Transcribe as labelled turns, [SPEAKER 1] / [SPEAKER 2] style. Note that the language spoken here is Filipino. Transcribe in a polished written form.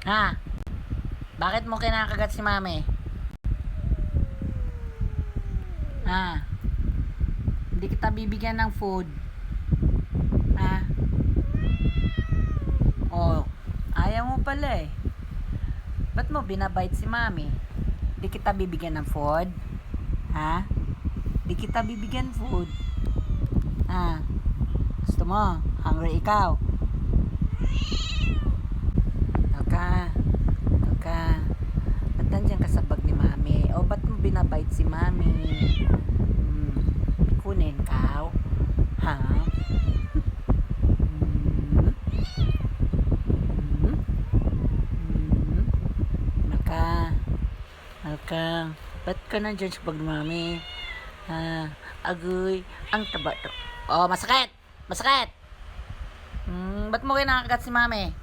[SPEAKER 1] Ha? Bakit mo kinakagat si mami? Ha? Hindi kita bibigyan ng food. Ha? Oh, ayaw mo pala eh. Ba't mo binabite si mami? Di kita bibigyan ng food? Ha? Di kita bibigyan food. Ha? Gusto mo? Hungry ikaw? Alka. Alka. Ba't nandiyan ka sa bag ni mami? O ba't mo binabite si mami? Kunin ka? Ha? Alka. Alka. Ba't ka nandiyan sa bag ni mami? Ha? Agoy. Ang taba to. Oh, masakit! Masakit! Ba't mo kinakagat si mami?